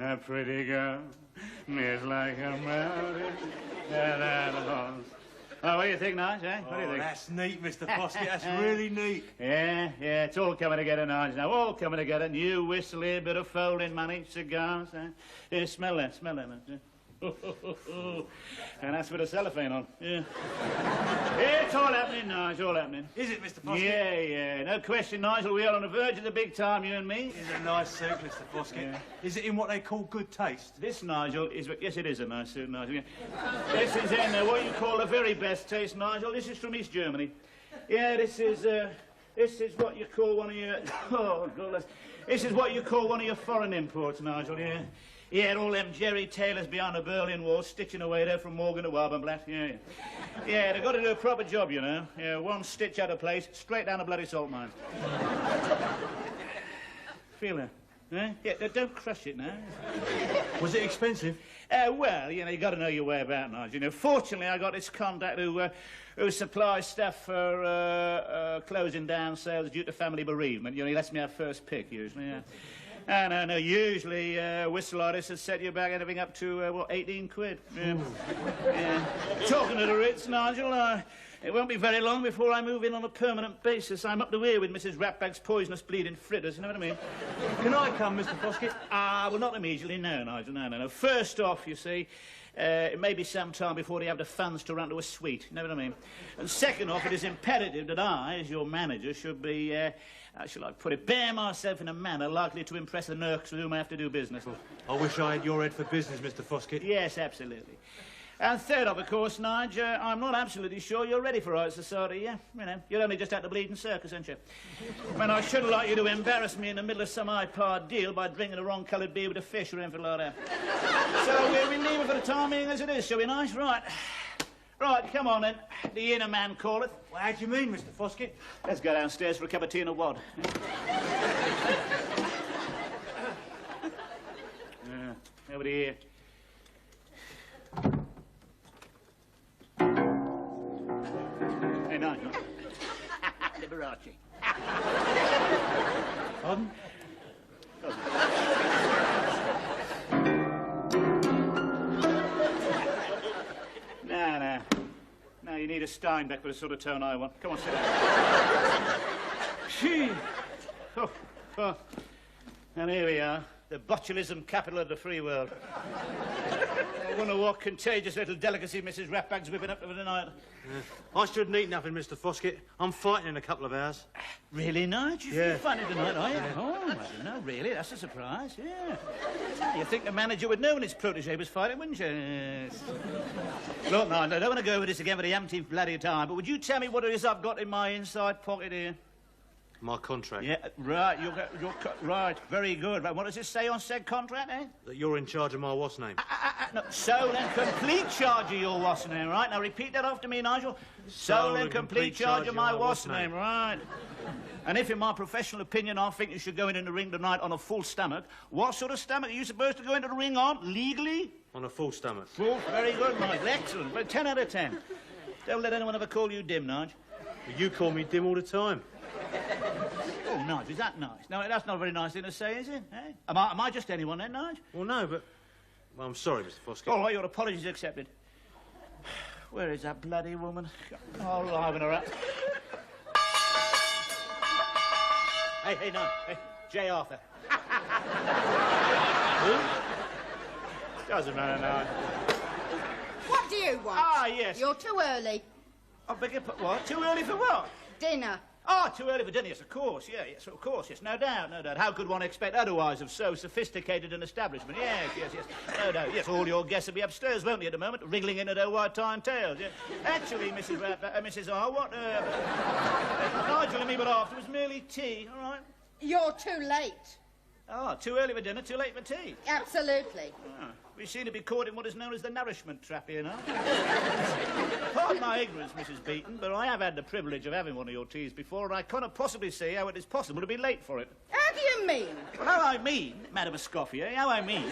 A pretty girl, is like a mountain that horse. Oh, what do you think, Nige, eh? What do you think? That's neat, Mr. Foskett. That's really neat. Yeah, it's all coming together, Nige, now. All coming together. New whistle here, bit of folding money, cigars, eh? Yeah, smell that, Nige. And that's with a cellophane on. Yeah. Yeah, it's all happening, Nige, all happening. Is it, Mr. Foskett? Yeah. No question, Nigel. We are on the verge of the big time, you and me. It's a nice suit, Mr. Foskett. Yeah. Is it in what they call good taste? This, Nigel, is... Yes, it is a nice suit, Nigel. Yeah. This is in what you call the very best taste, Nigel. This is from East Germany. Yeah, this is what you call one of your... Oh, God, this is what you call one of your foreign imports, Nigel, yeah. Yeah, all them Jerry Taylors behind the Berlin Wall stitching away there from Morgan to Wabenblatt, yeah. Yeah, they've got to do a proper job, you know. Yeah, one stitch out of place, straight down the bloody salt mines. Feel that? Eh? Yeah, don't crush it now. Was it expensive? Well, you know, you got to know your way about, Nigel. You know, fortunately, I got this contact who supplies stuff for closing down sales due to family bereavement. You know, he lets me have first pick, usually, yeah. No, usually whistle artists have set you back anything up to, 18 quid. Yeah. Yeah. Talking to the Ritz, Nigel, it won't be very long before I move in on a permanent basis. I'm up to here with Mrs. Ratbag's poisonous bleeding fritters, you know what I mean? Can I come, Mr. Foskett? Well, not immediately, no, Nigel, no. First off, you see, it may be some time before they have the funds to run to a suite, you know what I mean? And second off, it is imperative that I, as your manager, should be, how shall I put it, bear myself in a manner likely to impress the nerks with whom I have to do business. I wish I had your head for business, Mr. Foskett. Yes, absolutely. And third off, of course, Nige, I'm not absolutely sure you're ready for high society, yeah? You know, you're only just at the bleeding circus, aren't you? I mean, I shouldn't like you to embarrass me in the middle of some iPod deal by drinking the wrong coloured beer with a fish or anything like that. So we'll leave it for the time being as it is, shall we, Nige? Right, come on then. The inner man calleth. Well, how do you mean, Mr. Foskett? Let's go downstairs for a cup of tea and a wad. Nobody here. Hey, Nigel. Liberace. Pardon? No, you need a Steinbeck with the sort of tone I want. Come on, sit down. Gee. Oh. And here we are, the botulism capital of the free world. I wonder what contagious little delicacy Mrs. Ratbag's whipping up for tonight. I shouldn't eat nothing, Mr. Foskett. I'm fighting in a couple of hours. Really, Nige? You're fighting tonight, are you? Yeah. Oh, well, no, really, that's a surprise, yeah. You'd think the manager would know when his protege was fighting, wouldn't you? Yes. Look, Nige, I don't want to go over this again for the umpteenth bloody time, but would you tell me what it is I've got in my inside pocket here? My contract. Yeah, right, right, very good. Right, what does it say on said contract, eh? That you're in charge of my what's name. No, sole and complete charge of your what's name, right? Now repeat that after me, Nigel. Sole and complete charge of my what's name, right? And if, in my professional opinion, I think you should go in the ring tonight on a full stomach, what sort of stomach are you supposed to go into the ring on, legally? On a full stomach. Full, very good, Nigel. Excellent. Well, 10 out of 10. Don't let anyone ever call you dim, Nigel. You call me dim all the time. Oh, Nige, is that nice? No, that's not a very nice thing to say, is it? Eh? Am I just anyone then, Nige? Well, no, but... Well, I'm sorry, Mr. Foskett. All right, your apologies accepted. Where is that bloody woman? Oh, liven her up. Hey, no. Hey, J. Arthur. Who? Doesn't matter now. What do you want? Ah, yes. You're too early. I beg your pardon. What? Too early for what? Dinner. Ah, too early for dinner, yes, of course, yes, of course, yes, no doubt. How could one expect otherwise of so sophisticated an establishment? Yes, no doubt, yes, all your guests will be upstairs, won't they, at the moment, wriggling in their white tie and tails, yes. Actually, Mrs. R, what, Nigel and me, but after was merely tea, all right? You're too late. Ah, too early for dinner, too late for tea. Absolutely. Ah, we seem to be caught in what is known as the nourishment trap here now. Pardon my ignorance, Mrs. Beaton, but I have had the privilege of having one of your teas before, and I cannot possibly see how it is possible to be late for it. How do you mean? Well, how I mean Madam Escoffier, how I mean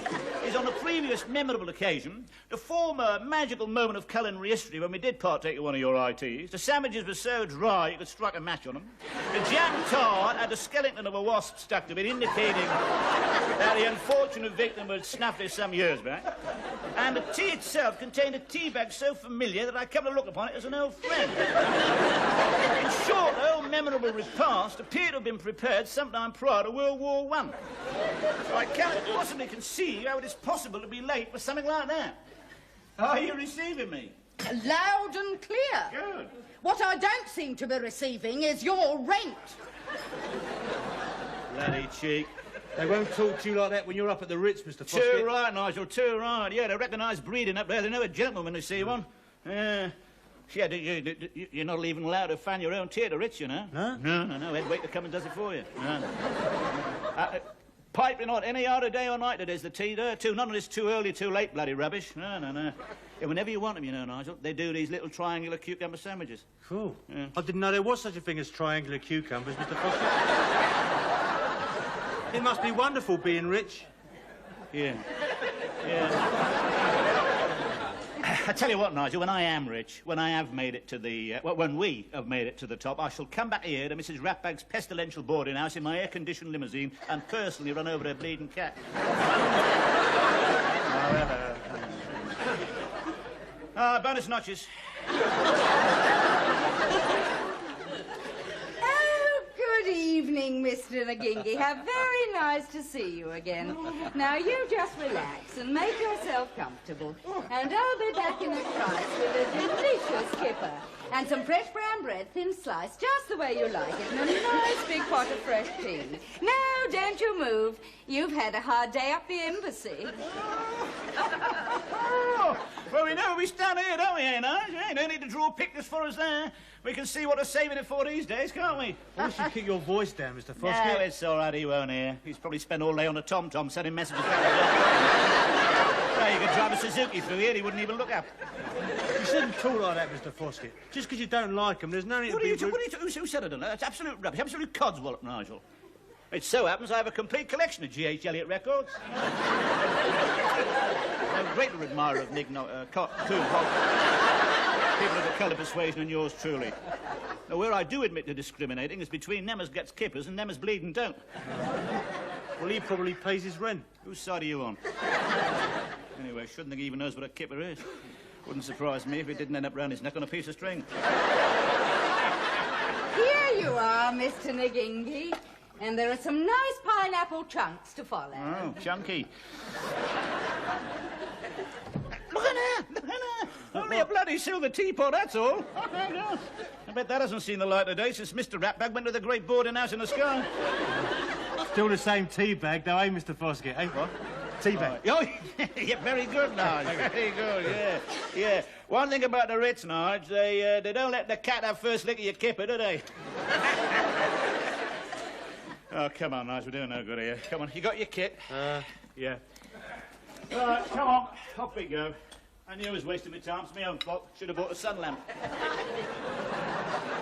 is on a previous memorable occasion, the former magical moment of culinary history when we did partake of one of your ITs, the sandwiches were so dry you could strike a match on them. The jam tart had the skeleton of a wasp stuck to it, indicating that the unfortunate victim had snuffed it some years back. And the tea itself contained a tea bag so familiar that I come to look upon it as an old friend. In short, the whole memorable repast appeared to have been prepared sometime prior to World War I. So I cannot possibly conceive how it is possible to be late for something like that. Are you receiving me? Loud and clear. Good. What I don't seem to be receiving is your rent. Bloody cheek. They won't talk to you like that when you're up at the Ritz, Mr. Foskett. Too right, Nigel, too right. Yeah, they recognise breeding up there. They know a gentleman when they see one. Yeah, you're not even allowed to fan your own tea at the Ritz, you know. No? No. Head waiter comes and does it for you. No. Piping hot any other day or night, there's the tea there, too. None of this too early, too late bloody rubbish. No. Yeah, whenever you want them, you know, Nigel, they do these little triangular cucumber sandwiches. Cool. Yeah. I didn't know there was such a thing as triangular cucumbers, Mr. Foskett. It must be wonderful being rich. Yeah. I tell you what, Nigel, when I am rich, when I have made it to the... when we have made it to the top, I shall come back here to Mrs. Ratbag's pestilential boarding house in my air-conditioned limousine and personally run over her bleeding cat. Bonus notches. Good evening, Mr. Nagingi. How very nice to see you again. Now, you just relax and make yourself comfortable. And I'll be back in a trice with a delicious kipper and some fresh brown bread, thin sliced, just the way you like it, and a nice big pot of fresh cheese. Now, don't you move. You've had a hard day up the embassy. Oh, well, we know we stand here, don't we, eh, Nigel? No need to draw pictures for us there. We can see what they're saving it for these days, can't we? I wish you'd keep your voice down, Mr. Foskett. No, it's all right, he won't hear. He's probably spent all day on a tom-tom sending messages back and forth. You could drive a Suzuki through here, he wouldn't even look up. You shouldn't talk like that, Mr. Foskett. Just because you don't like them, there's no need to be... Who said I don't know? That's absolute rubbish, absolute codswallop, Nigel. It so happens I have a complete collection of G.H. Eliot records. I'm a greater admirer of Coon Hogg. People of the colour persuasion and yours truly. Now, where I do admit to discriminating is between them as gets kippers and them as bleeding don't. Well, he probably pays his rent. Whose side are you on? Anyway, shouldn't think he even knows what a kipper is. Wouldn't surprise me if it didn't end up round his neck on a piece of string. Here you are, Mr. Nagingi. And there are some nice pineapple chunks to follow. Oh, chunky. Look at that! Only a bloody silver teapot, that's all. I bet that hasn't seen the light of day since Mr. Ratbag went to the great boarding house in the sky. Still the same tea bag, though, eh, Mr. Foskett, eh? What? Tea bag. Oh, yeah, very good, Nige. Very good, yeah. One thing about the Ritz, Nige, they don't let the cat have first lick of your kipper, do they? Oh, come on, Nige, we're doing no good here. Come on, you got your kit? Yeah. All right, come on, off we go. I knew I was wasting my time. It's my own fault. Should have bought a sun lamp.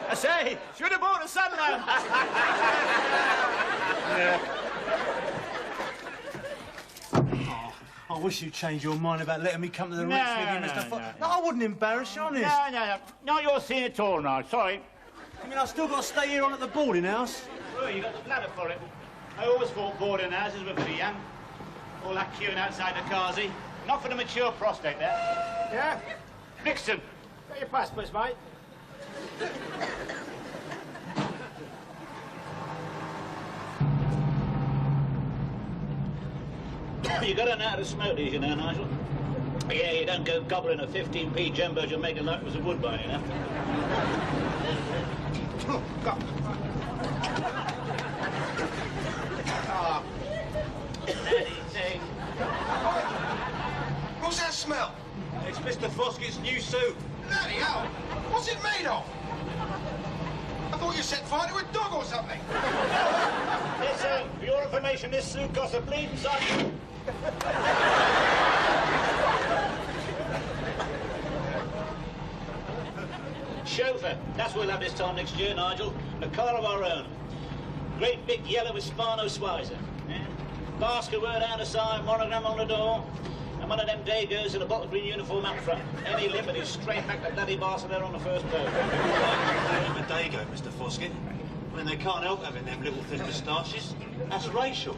I say, should have bought a sun lamp. Yeah. I wish you'd change your mind about letting me come to the Ritz with you, Mr. Foskett. No, I wouldn't embarrass you, honest. No. Not your scene at all, Nige. Sorry. I mean, I've still got to stay here on at the boarding house. Well, you got the bladder for it. I always thought boarding houses were for the young. All that queuing outside the carsy. Not for the mature prostate, there. Yeah? Nixon. Got your passports, mate? You got to know how to smoke these, you know, Nigel. Yeah, you don't go gobbling a 15p jumbo Jamaican like it was a woodbine, you know. Go. What's that smell? It's Mr. Foskett's new suit. Bloody hell! What's it made of? I thought you set fire to a dog or something. Yes, sir. For your information, this suit costs a bleeding sight. Chauffeur. That's what we'll have this time next year, Nigel. And a car of our own. Great big yellow with Spano Schweizer. Yeah? basket word out of sign, monogram on the door, and one of them Dagos in a bottle green uniform up front. Any limit is straight back to bloody Barcelona on the first boat. I'm a Dago, Mr. Foskett. I mean, they can't help having them little thin moustaches. That's racial.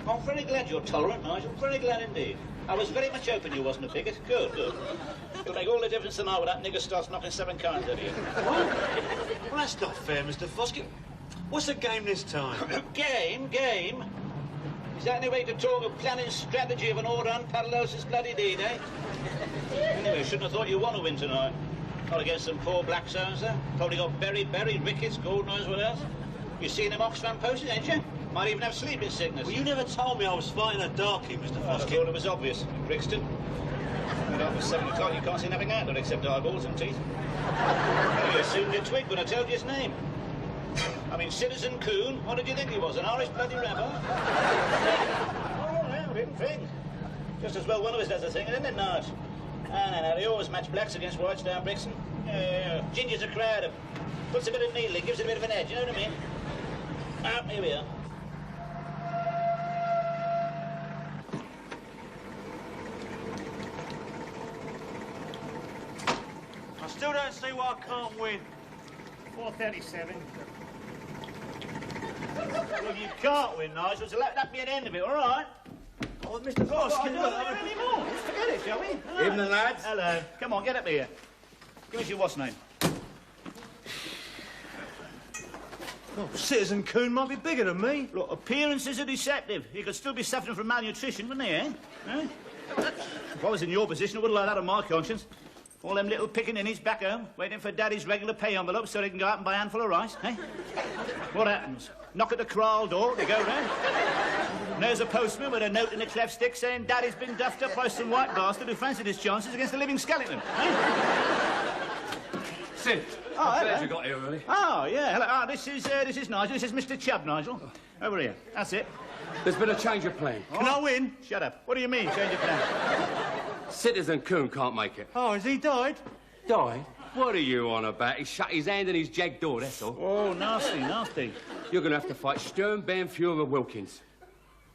I'm very glad you're tolerant, Nigel. Very glad indeed. I was very much hoping you wasn't a bigot. Good, good. It'll make all the difference tonight when that nigger starts knocking 7 kinds out of you. What? Well, that's not fair, Mr. Foskett. What's the game this time? Game? Is that any way to talk of planning strategy of an order unparalleled since bloody D-Day? Anyway, shouldn't have thought you won to win tonight. Not against some poor black so-and-so. Probably got berry, rickets, God knows what else. You seen them Oxfam posters, ain't you? Might even have sleeping sickness. Well, you never told me I was fighting a darkie, Mr. I Foskett. thought it was obvious, Brixton. And after 7 o'clock, you can't see nothing out there except eyeballs and teeth. Well, you assumed you twigged when I told you his name. I mean, Citizen Coon, what did you think he was, an Irish bloody rebel? Oh, no, didn't think. Just as well one of us does the thing, isn't it, Nige? No, they always match blacks against whites down Brixton. Yeah. Ginger's a crowd. Puts a bit of needling, gives it a bit of an edge, you know what I mean? Ah, here we are. I still don't see why I can't win. 4:37. Well, you can't win, Nigel, so let that be an end of it, all right? Oh, Mr. Foskett, I don't want any more. Let's forget it, shall we? Evening, lads. Hello. Come on, get up here. Give us your what's name. Oh, Citizen Coon might be bigger than me. Look, appearances are deceptive. He could still be suffering from malnutrition, wouldn't he, eh? If I was in your position, I wouldn't like that on my conscience. All them little pickaninnies back home, waiting for Daddy's regular pay envelope so they can go out and buy a handful of rice, eh? What happens? Knock at the kraal door, they go round. And there's a postman with a note in a cleft stick saying Daddy's been duffed up by some white bastard who fancied his chances against a living skeleton, eh? Sid, Oh, I'm glad hello. you got here early. Oh, yeah, hello. Oh, this is Nigel. This is Mr. Chubb, Nigel. Over here. That's it. There's been a change of plan. Can I win? Shut up. What do you mean, change of plan? Citizen Coon can't make it. Oh, has he died? Died? What are you on about? He shut his hand in his jag door, that's all. Oh, nasty, nasty. You're going to have to fight Sturmbannführer Wilkins.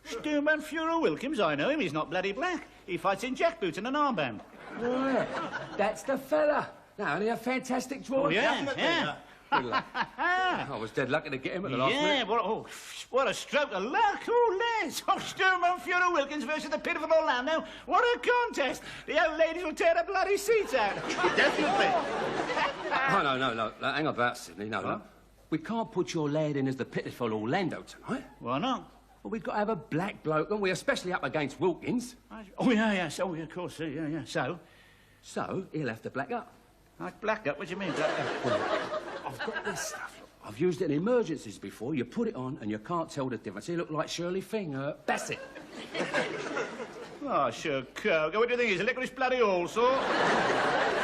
Sturmbannführer Wilkins, I know him. He's not bloody black. He fights in jackboots and an armband. Right. That's the fella. Now, only a fantastic draw. Oh, yeah, yeah. Good luck. I was dead lucky to get him at the last minute. What a stroke of luck. Oh, Les. Oh, Sturmbannführer Wilkins versus the pitiful Orlando. What a contest. The old ladies will tear the bloody seats out. Definitely. Oh, no. Hang about, Sidney. No. We can't put your lad in as the pitiful Orlando tonight. Why not? Well, we've got to have a black bloke, and we're especially up against Wilkins. Oh, yeah. So, of course, yeah. So, he'll have to black up. Like black up? What do you mean, black up? Well, I've got this stuff. Look. I've used it in emergencies before. You put it on and you can't tell the difference. You look like Shirley Fing, Bassett. Oh, sure, Coke. What do you think he's a licorice bloody all sort?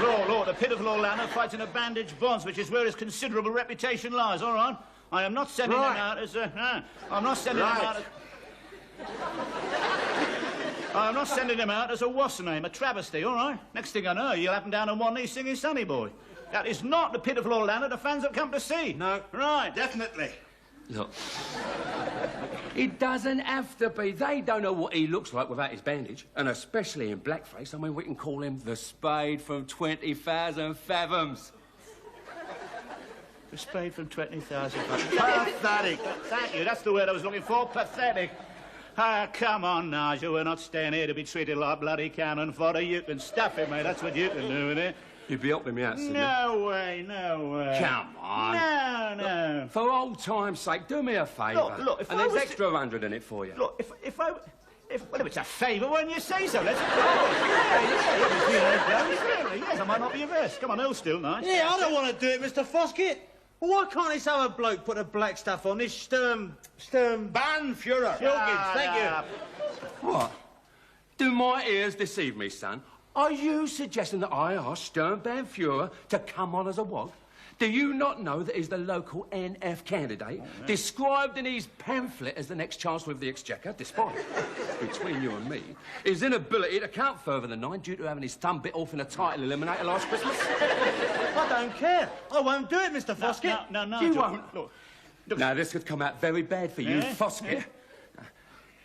Lord, the pitiful Orlando fights in a bandaged bonds, which is where his considerable reputation lies, all right? I am not sending him out as a... I'm not sending him out as... I'm not sending him out as a what's name, a travesty, all right? Next thing I know, you'll have him down on one knee singing Sonny Boy. That is not the pitiful Orlando the fans have come to see. No. Right, definitely. Look. It doesn't have to be. They don't know what he looks like without his bandage. And especially in blackface. I mean, we can call him the Spade from 20,000 Fathoms. The Spade from 20,000. Pathetic. Thank you, that's the word I was looking for, pathetic. Ah, come on, Nigel, we're not staying here to be treated like bloody cannon fodder. You can stuff it, mate, that's what you can do with it. You'd be helping me out, Sidney. No way. Come on. No. For old time's sake, do me a favour. Look, if and I there's was extra 100 in it for you. Look, well, if it's a favour, why don't you say so? Let's... Yes, I might not be averse. Come on, hold still, nice. Yeah, I don't want to do it, Mr. Foskett. Well, why can't this other bloke put the black stuff on? This Sturmbannführer. Wilkins, thank you. What? Do my ears deceive me, son? Are you suggesting that I asked Sturmbannführer to come on as a wog? Do you not know that he's the local NF candidate, described in his pamphlet as the next Chancellor of the Exchequer, despite, between you and me, his inability to count further than 9 due to having his thumb bit off in a title eliminator last Christmas? I don't care. I won't do it, Mr. Foskett. No, You John. won't? Look. Now, this could come out very bad for you, Yeah? Foskett.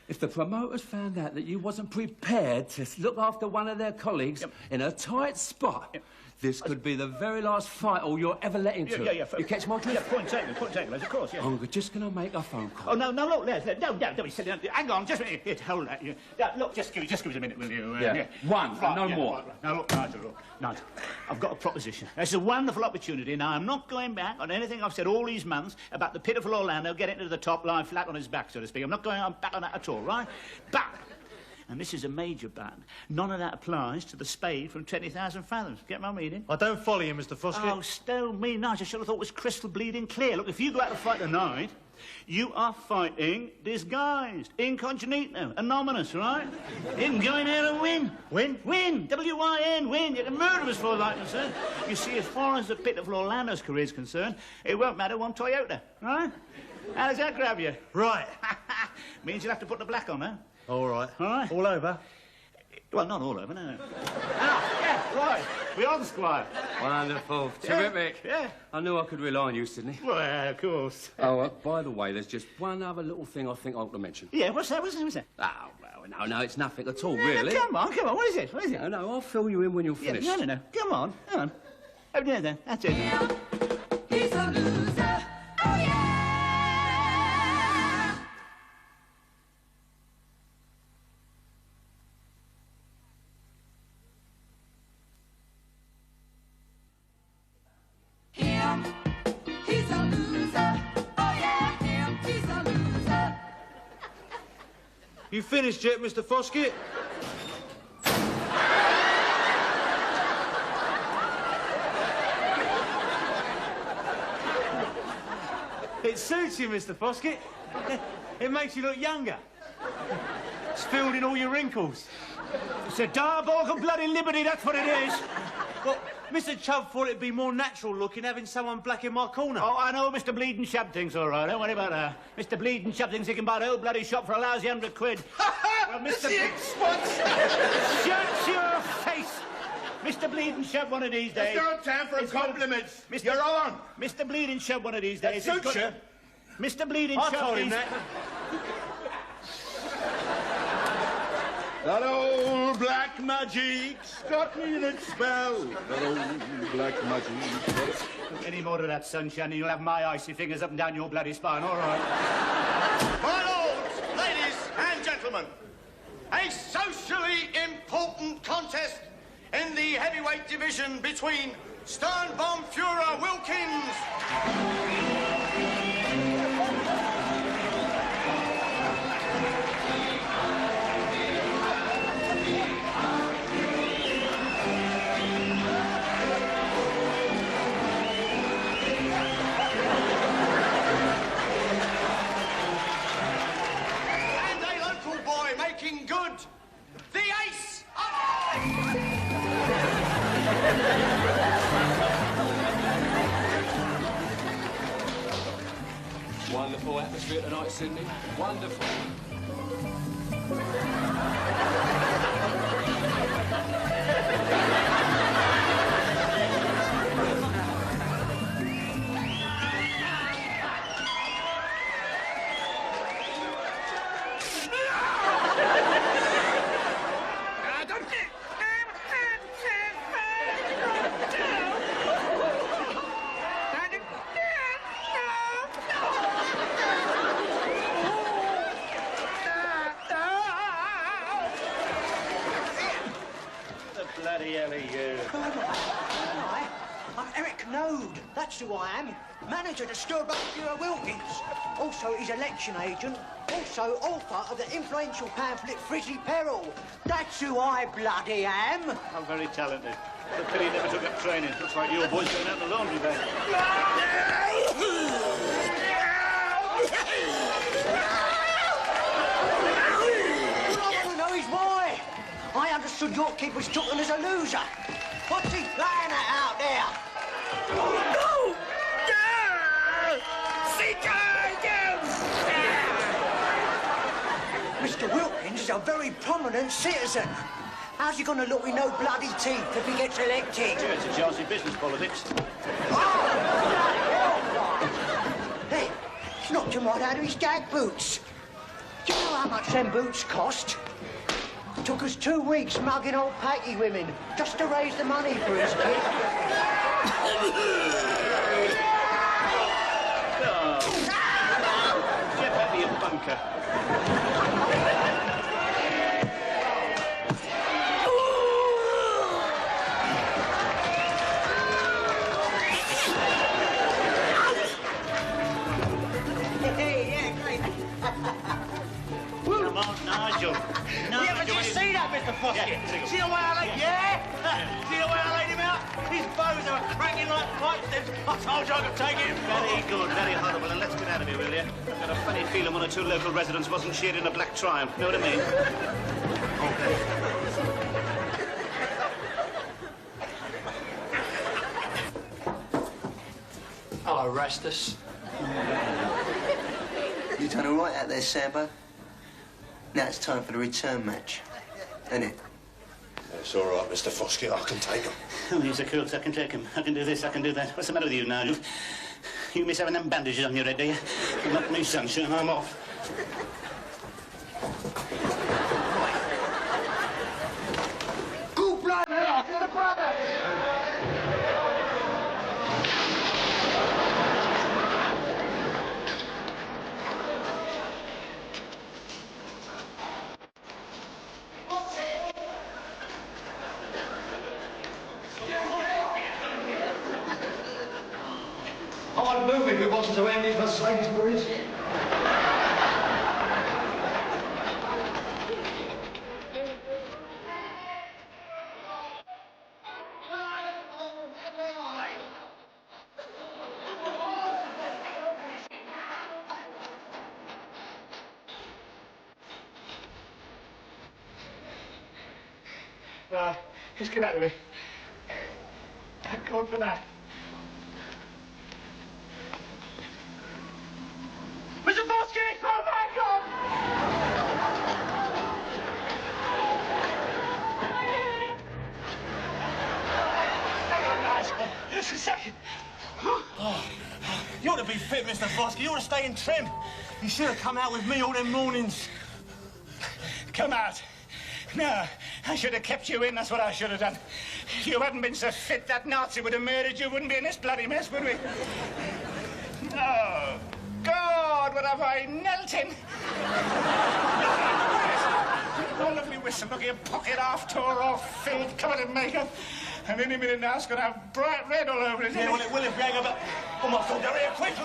If the promoters found out that you wasn't prepared to look after one of their colleagues in a tight spot, this could be the very last fight all you'll ever let into. Yeah. You catch my drift? Yeah, point taken, Les, of course, yeah. I'm just going to make a phone call. Oh, no, look, Les, don't be silly. Hang on, just a minute. Here, hold that. Look, just give us a minute, will you? One, right, no more. Right. Now, look, Nigel, I've got a proposition. It's a wonderful opportunity. Now, I'm not going back on anything I've said all these months about the pitiful Orlando getting to the top, lying flat on his back, so to speak. I'm not going back on that at all, right? But, and this is a major but, none of that applies to the spade from 20,000 fathoms. Get my meaning? I don't follow you, Mr. Foskett. Oh, stone me, Nigel. I should have thought it was crystal bleeding clear. Look, if you go out to fight tonight, you are fighting disguised, incognito, anonymous, right? You can go in there and win. Win? Win. W-I-N, win. You can murder us for all I'm concerned. You see, as far as the pitiful Orlando's career is concerned, it won't matter one Toyota, right? How does that grab you? Right. Means you'll have to put the black on, huh? All right. All right. All over? Well, not all over, no. Yeah, right. We're on, Squire. Wonderful. Terrific. Yeah. I knew I could rely on you, Sydney. Well, of course. Oh, by the way, there's just one other little thing I think I ought to mention. Yeah, what's that? What's that? Oh, well, no, it's nothing at all, really. No, come on. What is it? No, I'll fill you in when you're Yeah, finished. no. Come on. Oh, yeah, then. That's it. He's a loser. Oh, yeah. He's a loser. Oh, yeah, he's a loser. You finished yet, Mr. Foskett? It suits you, Mr. Foskett. It makes you look younger. It's filled in all your wrinkles. It's a diabolical bloody liberty, that's what it is. Well, Mr. Chubb thought it'd be more natural looking having someone black in my corner. Oh, I know Mr. Bleeding Chubb thinks all right. Don't worry about that. Mr. Bleeding Chubb thinks he can buy the whole bloody shop for a lousy £100. Well, Mr. Shut your face! Mr. Bleeding Chubb one of these days. There's no time for compliments. You're on. Mr. Bleeding Chubb one of these days. That suits you. Mr. Bleeding I Chubb. told him that. That old black magic's got me in its spell. That old black magic. Any more of that, sunshine, and you'll have my icy fingers up and down your bloody spine, all right? My lords, ladies and gentlemen, a socially important contest in the heavyweight division between Sternbomb Führer Wilkins and a local boy making good, the ace of... Wonderful atmosphere tonight, Sydney. Wonderful. Bloody hell are you? Hi, I'm Eric Node. That's who I am. Manager to Sternbomb Führer Wilkins. Also his election agent. Also author of the influential pamphlet Frizzy Peril. That's who I bloody am. I'm very talented. The pity never took up training. Looks like your boy's going out in the laundry bag. All I want to know is why. I understood your kid was taken as a loser. What's he playing at out there? No! Mr. Wilkins is a very prominent citizen. How's he going to look with no bloody teeth if he gets elected? Yeah, it's a Chelsea business politics. Hey, it's knocked him right out of his gag boots. Do you know how much them boots cost? Took us 2 weeks mugging old Patty women just to raise the money for his kid. Get back to your bunker. Come on, Nigel. Yeah, but you see that, Mr. Foskett? Yeah, see the way I laid... Yeah? See the way I laid him out? His bows are cracking like pipe stems. I told you I could take it. Very good, very horrible. And let's get out of here, will you? I've got a funny feeling 1 or 2 local residents wasn't cheered in a black triumph. Know what I mean? Hello, Rastus. You done all right out there, Sambo? Now it's time for the return match, isn't it? It's all right, Mr. Foskett. I can take him. Oh, he's a cook. I can take him. I can do this, I can do that. What's the matter with you, Nigel? You miss having them bandages on your head, do you? Not me, sunshine. I'm off. Good blood, for the brothers! I'd move if it wasn't so handy for Sainsbury's. Just get out of here. Thank God for that. Mr. Foskett! Oh, my God! Just a second. You ought to be fit, Mr. Foskett. You ought to stay in trim. You should have come out with me all them mornings. Come out. No, I should have kept you in. That's what I should have done. If you hadn't been so fit, that Nazi would have murdered you. Wouldn't be in this bloody mess, would we? Oh, God, what have I knelt in? Oh, lovely whistle. Look at your pocket half tore off, filled, covered in makeup. And any minute now, it's going to have bright red all over it. Yeah, well, it will if we hang about... Oh, my God, hurry up, quick!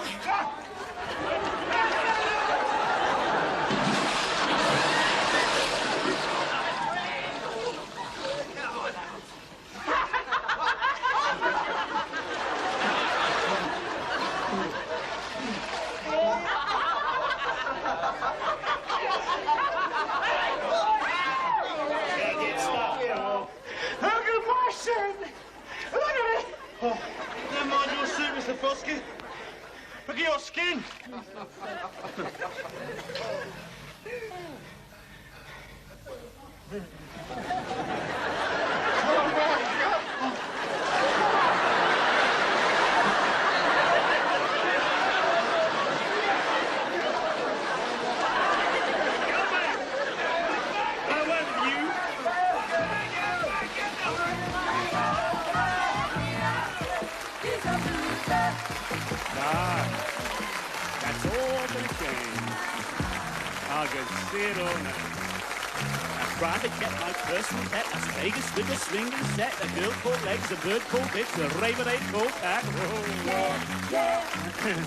Never mind your suit, Mr. Foskett. Look at your skin. That's all been changed. I can see it all now. I'm trying to get my personal pet, Las Vegas with the swinging set, a girl called legs, a bird called bitch, a raven ain't called cat. Oh, yeah.